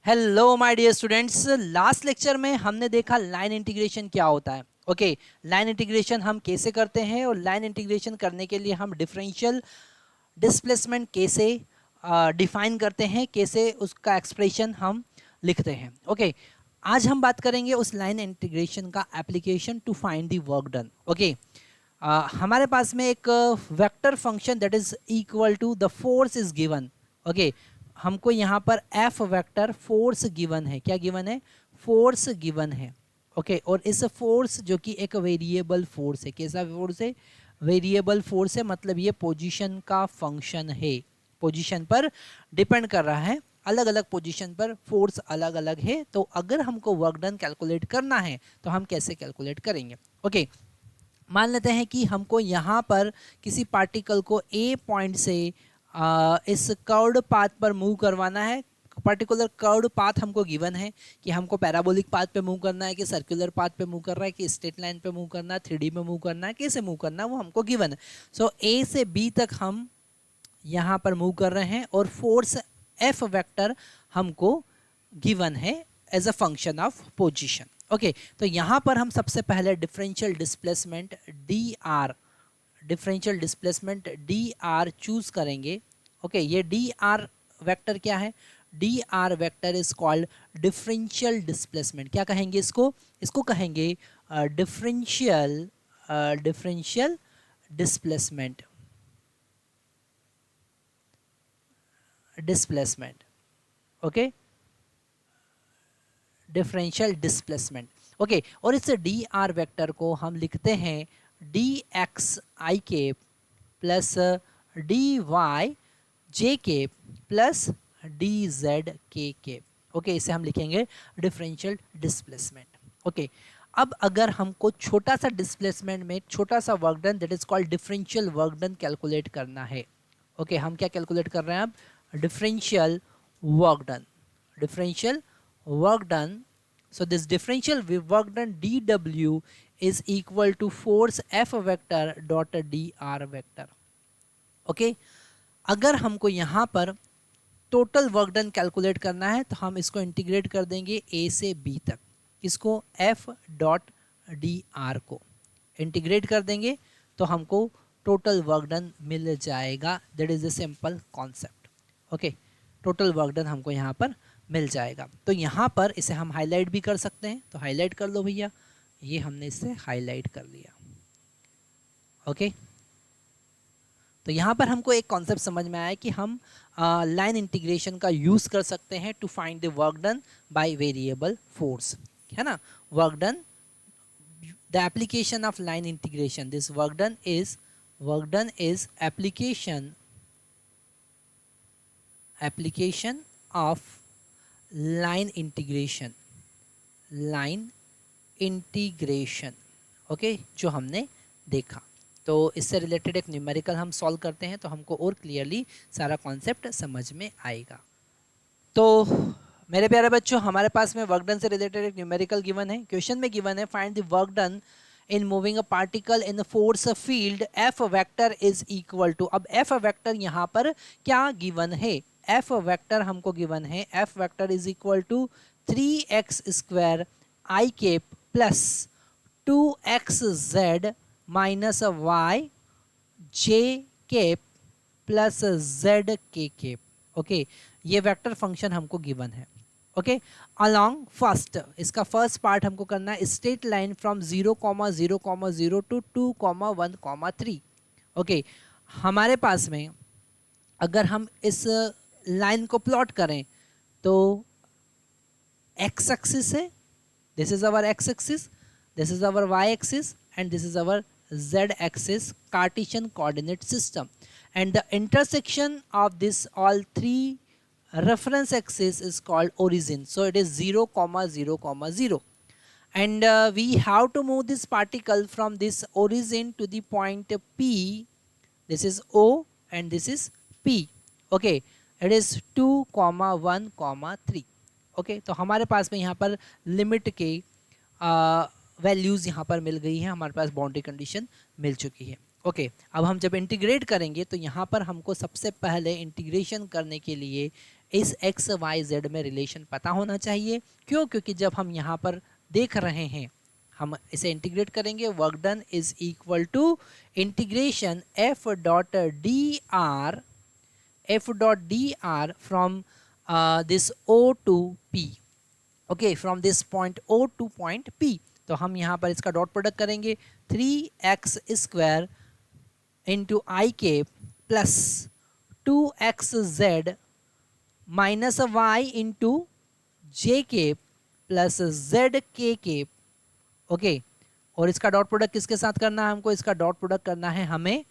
Hello my dear students, last lecture में हमने देखा लाइन इंटीग्रेशन क्या होता है। ओके, लाइन इंटीग्रेशन हम कैसे करते हैं और लाइन इंटीग्रेशन करने के लिए हम डिफरेंशियल डिस्प्लेसमेंट कैसे डिफाइन करते हैं, कैसे उसका एक्सप्रेशन हम लिखते हैं। ओके, आज हम बात करेंगे उस लाइन इंटीग्रेशन का application to find the work done. Okay, हमारे पास में एक vector function that is equal to the force is given. Okay, हमको यहाँ पर एफ वेक्टर फोर्स गिवन है। क्या गिवन है? फोर्स गिवन है। ओके, और इस फोर्स जो कि एक वेरिएबल फोर्स है। कैसा फोर्स है? वेरिएबल फोर्स है, मतलब ये पोजीशन का फंक्शन है, पोजीशन पर डिपेंड कर रहा है। अलग अलग पोजीशन पर फोर्स अलग अलग है। तो अगर हमको वर्क डन कैलकुलेट करना है तो हम कैसे कैलकुलेट करेंगे? ओके, मान लेते हैं कि हमको यहाँ पर किसी पार्टिकल को ए पॉइंट से इस कर्व्ड पाथ पर मूव करवाना है। पर्टिकुलर कर्व्ड पाथ हमको गिवन है कि हमको पैराबोलिक पाथ पे मूव करना है, कि सर्कुलर पाथ पे मूव कर रहा है, कि स्ट्रेट लाइन पे मूव करना है, 3D में मूव करना है, कैसे मूव करना है वो हमको गिवन है। सो ए से बी तक हम यहाँ पर मूव कर रहे हैं और फोर्स एफ वेक्टर हमको गिवन है as a function of position. Okay, तो यहाँ पर हम सबसे पहले differential displacement d r choose करेंगे। ओके, ये डी आर वेक्टर क्या है? D r vector is called differential displacement. क्या कहेंगे इसको? इसको कहेंगे differential displacement. Okay, differential displacement. Okay, और इस डी आर वेक्टर को हम लिखते हैं डी एक्स आई के प्लस डी वाई जे के प्लस डी जेड के। ओके, इसे हम लिखेंगे डिफरेंशियल डिस्प्लेसमेंट। ओके, अब अगर हमको छोटा सा डिस्प्लेसमेंट में छोटा सा work done that is called differential work done calculate करना है। ओके, हम क्या कैलकुलेट कर रहे हैं अब? Differential work done. Differential work done. So this differential work done dw is equal to force f vector dot dr vector. Okay, अगर हमको यहाँ पर टोटल वर्क डन कैलकुलेट करना है तो हम इसको इंटीग्रेट कर देंगे a से b तक। किसको? f डॉट डी आर को इंटीग्रेट कर देंगे तो हमको टोटल वर्क डन मिल जाएगा। That is the simple concept. Okay, total work done हमको यहाँ पर मिल जाएगा। तो यहाँ पर इसे हम हाईलाइट भी कर सकते हैं, तो हाईलाइट कर लो भैया। ये हमने इसे हाईलाइट कर लिया। ओके, तो यहाँ पर हमको एक कॉन्सेप्ट समझ में आया कि हम लाइन इंटीग्रेशन का यूज़ कर सकते हैं to find the work done by variable force, है ना। Work done, the application of line integration, this work done is application of line integration. Okay, जो हमने देखा। तो इससे रिलेटेड एक न्यूमेरिकल हम सॉल्व करते हैं तो हमको और क्लियरली सारा कॉन्सेप्ट समझ में आएगा। तो मेरे प्यारे बच्चों, हमारे पास में वर्क डन से रिलेटेड एक न्यूमेरिकल गिवन है। क्वेश्चन में गिवन है find the work done in moving a particle in force field F vector is equal to. अब एफ वेक्टर यहाँ पर क्या गिवन है? एफ वेक्टर हमको गिवन है, F vector is equal to 3x square I cap plus 2xz minus y J cap plus z K cap. Okay, ये vector function हमको given है। ओके, अलोंग फर्स्ट, इसका फर्स्ट पार्ट हमको करना है straight line from 0,0,0 to 2,1,3। Okay, हमारे पास में अगर हम इस लाइन को प्लॉट करें तो एक्स एक्सिस है, this is our x axis, this is our y axis and this is our z axis Cartesian coordinate system, and the intersection of this all three reference axis is called origin. So it is 0,0,0, and we have to move this particle from this origin to the point P. This is O and this is P. Okay, it is 2,1,3. okay, तो हमारे पास में यहाँ पर limit के values यहाँ पर मिल गई हैं, हमारे पास बाउंड्री कंडीशन मिल चुकी है। अब हम जब इंटीग्रेट करेंगे तो यहाँ पर हमको सबसे पहले इंटीग्रेशन करने के लिए इस एक्स वाई जेड में रिलेशन पता होना चाहिए। क्यों? क्योंकि जब हम यहाँ पर देख रहे हैं, हम इसे इंटीग्रेट करेंगे, work done is equal to integration F dot d r from this O to P, okay, from this point O to point P. तो हम यहाँ पर इसका डॉट प्रोडक्ट करेंगे, 3x² इंटू आई के plus 2xz minus Y into J के plus z के, okay. और इसका डॉट प्रोडक्ट किसके साथ करना है हमको? इसका डॉट प्रोडक्ट करना है हमें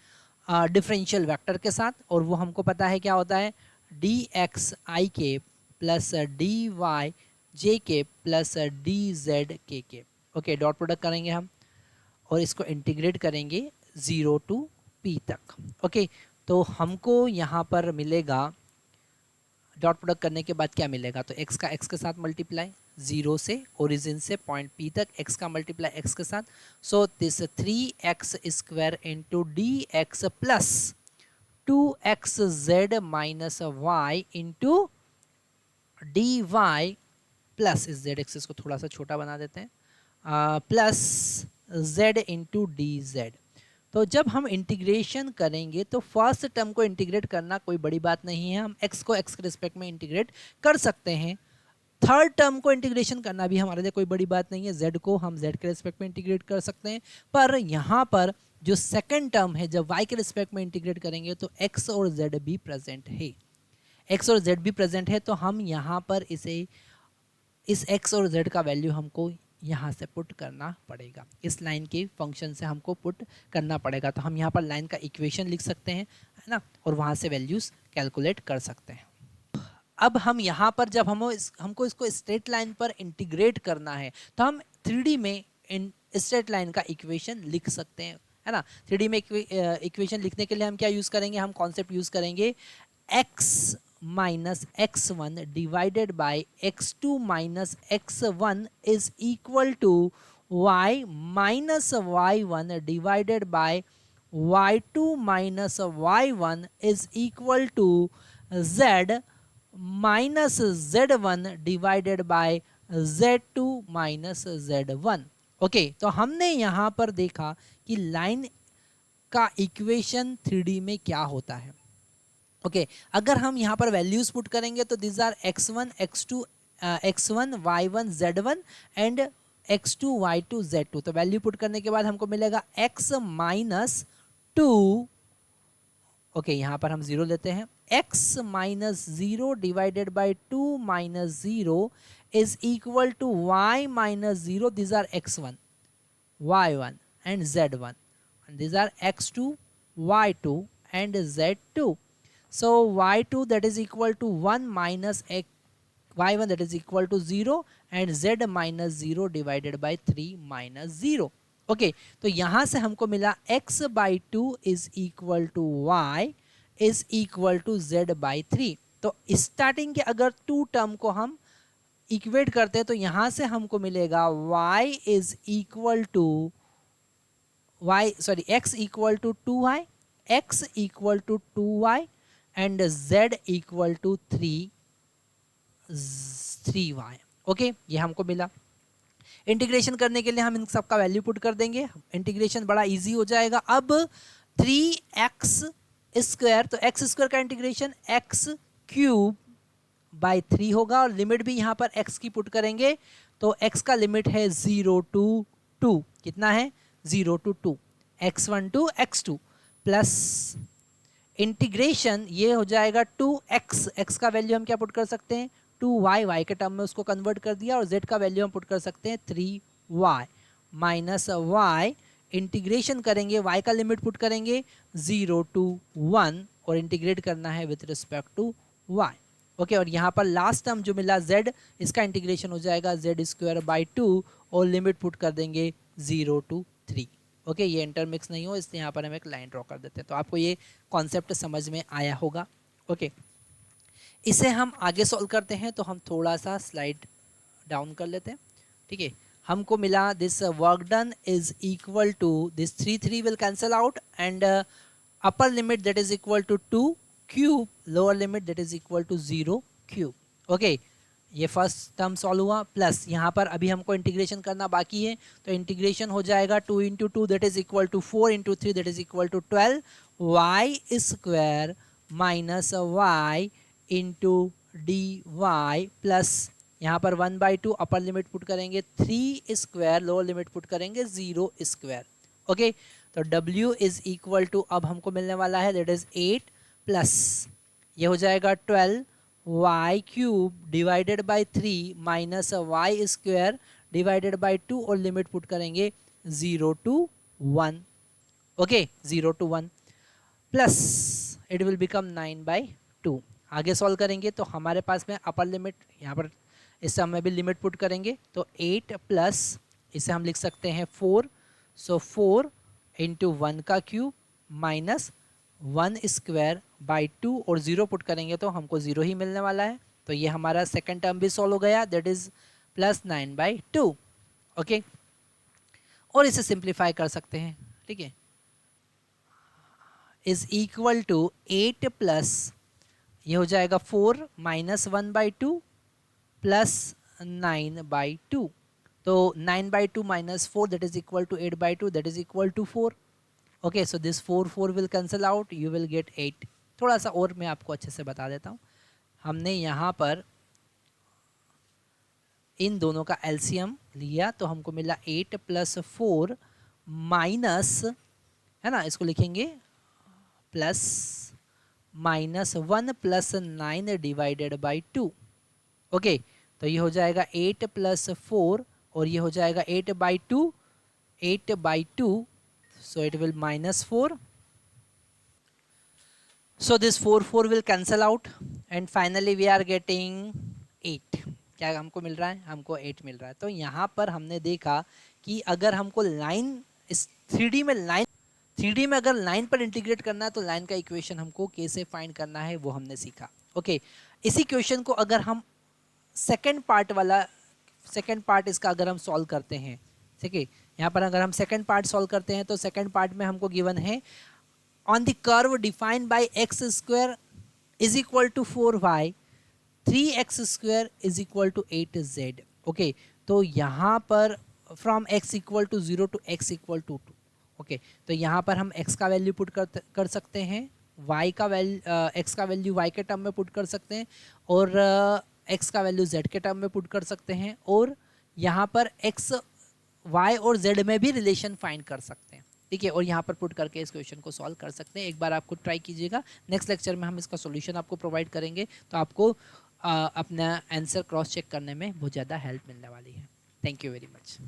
डिफरेंशियल वेक्टर के साथ, और वो हमको पता है क्या होता है, डी एक्स आई के प्लस डी वाई जे के प्लस डी जेड के, ओके। डॉट प्रोडक्ट करेंगे हम और इसको इंटीग्रेट करेंगे 0 टू p तक, ओके। तो हमको यहाँ पर मिलेगा, डॉट प्रोडक्ट करने के बाद क्या मिलेगा, तो x का x के साथ मल्टीप्लाई, 0 से ओरिजिन से पॉइंट p तक x का मल्टीप्लाई x के साथ, so this 3x² into d x plus 2xz minus Y into d y plus इस जेड एक्सिस को थोड़ा सा छोटा बना देते हैं, plus z into d z. तो जब हम इंटीग्रेशन करेंगे तो फर्स्ट टर्म को इंटीग्रेट करना कोई बड़ी बात नहीं है, हम x को x के रिस्पेक्ट में इंटीग्रेट कर सकते हैं। थर्ड टर्म को इंटीग्रेशन करना भी हमारे लिए कोई बड़ी बात नहीं है, z को हम z के रिस्पेक्ट में इंटीग्रेट कर सकते हैं। पर यहाँ पर जो सेकंड टर्म है, जब y के रिस्पेक्ट में इंटीग्रेट करेंगे तो x और z भी प्रेजेंट है, x और z भी प्रेजेंट है। तो हम यहाँ पर इसे, इस x और z का वैल्यू हमको यहाँ से पुट करना पड़ेगा, इस लाइन के फंक्शन से हमको पुट करना पड़ेगा। तो हम यहाँ पर लाइन का इक्वेशन लिख सकते हैं, है ना, और वहाँ से वैल्यूज़ कैलकुलेट कर सकते हैं। अब हम यहाँ पर जब हमको इसको स्ट्रेट लाइन पर इंटीग्रेट करना है तो हम 3D में स्ट्रेट लाइन का इक्वेशन लिख सकते हैं, है ना। 3D में इक्वेशन लिखने के लिए हम क्या यूज़ करेंगे, हम कॉन्सेप्ट यूज़ करेंगे x minus x1 divided by x2 minus x1 is equal to y minus y1 divided by y2 minus y1 is equal to z minus z1 divided by z2 minus z1, okay. तो हमने यहाँ पर देखा कि line का equation 3D में क्या होता है, ओके। अगर हम यहाँ पर वैल्यूज पुट करेंगे तो this are x1 x2 x1 y1 z1 and x2 y2 z2। तो वैल्यू पुट करने के बाद हमको मिलेगा x माइनस 2, ओके, यहाँ पर हम 0 लेते हैं, x minus 0 divided by 2 minus 0 is equal to y minus 0, this are x1 y1 and z1 and these are x2 y2 and z2. So y2 that is equal to 1 minus y1 that is equal to 0 and z minus 0 divided by 3 minus 0. Okay, तो यहाँ से हमको मिला x by 2 is equal to y is equal to z by 3. तो starting के अगर 2 term को हम इक्वेट करते हैं तो यहाँ से हमको मिलेगा y is equal to x equal to 2y, x equal to 2y and z equal to 3y, okay. ये हमको मिला। इंटीग्रेशन करने के लिए हम इन सब का वैल्यू पुट कर देंगे, इंटीग्रेशन बड़ा इजी हो जाएगा। अब 3x², तो x² का इंटीग्रेशन x³ बाई 3 होगा और लिमिट भी यहाँ पर x की पुट करेंगे तो x का लिमिट है 0 to 2, कितना है 0 to 2, x1 to x2 plus integration ये हो जाएगा 2x, x का वैल्यू हम क्या पुट कर सकते हैं 2y, y के टर्म में उसको कन्वर्ट कर दिया और z का वैल्यू हम पुट कर सकते हैं 3y माइनस y, इंटीग्रेशन करेंगे y का लिमिट पुट करेंगे 0 to 1 और इंटीग्रेट करना है with respect to y, okay. और यहाँ पर लास्ट टर्म जो मिला z, इसका इंटीग्रेशन हो जाएगा z² बाई 2 और लिमिट पुट कर देंगे 0 to 3, ओके। ये इंटरमिक्स नहीं हो इसलिए यहाँ पर हम एक लाइन ड्रॉ कर देते हैं। तो आपको ये कॉन्सेप्ट समझ में आया होगा, ओके। इसे हम आगे सॉल्व करते हैं तो हम थोड़ा सा स्लाइड डाउन कर लेते हैं, ठीक है। हमको मिला this work done is equal to this 3 will cancel out and upper limit that is equal to 2 cube, lower limit that is equal to 0 cube. Okay, ये फर्स्ट टर्म सॉल्व हुआ, plus यहाँ पर अभी हमको इंटीग्रेशन करना बाकी है, तो इंटीग्रेशन हो जाएगा 2 into 2 that is equal to 4 into 3 that is equal to 12 y square minus Y into d y plus यहाँ पर 1/2 अपर लिमिट पुट करेंगे, 3 स्क्वायर लोअर लिमिट पुट करेंगे 0 स्क्वायर। ओके, तो W इज इक्वल टू अब हमको मिलने वाला है दैट इज 8 प्लस ये हो जाएगा 12 y cube divided by 3 minus y square divided by 2 और लिमिट पुट करेंगे 0 to 1। Okay, 0 to 1 plus it will become 9/2। आगे सॉल्व करेंगे तो हमारे पास में अपर लिमिट यहाँ पर इस सम में भी लिमिट पुट करेंगे, तो 8 प्लस इसे हम लिख सकते हैं 4, सो 4 इंटू 1 का क्यूब माइनस 1 स्क्वायर बाई 2 और 0 पुट करेंगे तो हमको 0 ही मिलने वाला है। तो ये हमारा सेकंड टर्म भी सॉल्व हो गया दैट इज प्लस 9/2। ओके, और इसे सिंप्लीफाई कर सकते हैं, ठीक है, इज इक्वल टू 8 प्लस ये हो जाएगा 4 माइनस 1/2 प्लस 9/2, तो 9/2 minus 4 that is equal to 8/2 that is equal to 4। okay, so this 4 will cancel out, you will get 8। थोड़ा सा और मैं आपको अच्छे से बता देता हूँ। हमने यहाँ पर इन दोनों का एलसीएम लिया तो हमको मिला 8 प्लस 4 माइनस, है ना, इसको लिखेंगे plus minus 1 plus 9 divided by 2। Okay, तो ये हो जाएगा 8 प्लस 4 और ये हो जाएगा 8/2, 8/2, so it will minus 4, so this 4 will cancel out and finally we are getting 8। क्या हमको मिल रहा है? हमको 8 मिल रहा है। तो यहाँ पर हमने देखा कि अगर हमको लाइन इस 3D में अगर लाइन पर इंटीग्रेट करना है तो लाइन का इक्वेशन हमको कैसे फाइंड करना है वो हमने सीखा। ओके, इसी क्वेश्चन को अगर हम सेकेंड पार्ट इसका अगर हम सॉल्व करते हैं, ठीक है, यहाँ पर अगर हम सेकेंड पार्ट सॉल्व करते हैं तो सेकेंड पार्ट में हमको गिवन है on the curve defined by x square is equal to 4y 3x square is equal to 8z। Okay, तो यहाँ पर from x equal to 0 to x equal to 2। Okay, तो यहाँ पर हम x का वैल्यू पुट कर सकते हैं, y का x का वैल्यू y के टर्म में पुट कर सकते हैं और x का वैल्यू z के टर्म में पुट कर सकते हैं और यहाँ पर x y और z में भी रिलेशन फाइंड कर सकते हैं, ठीक है, और यहाँ पर पुट करके इस क्वेश्चन को सॉल्व कर सकते हैं। एक बार आपको ट्राई कीजिएगा, नेक्स्ट लेक्चर में हम इसका सॉल्यूशन आपको प्रोवाइड करेंगे तो आपको अपना आंसर क्रॉस चेक करने में बहुत ज़्यादा हेल्प मिलने वाली है। Thank you very much.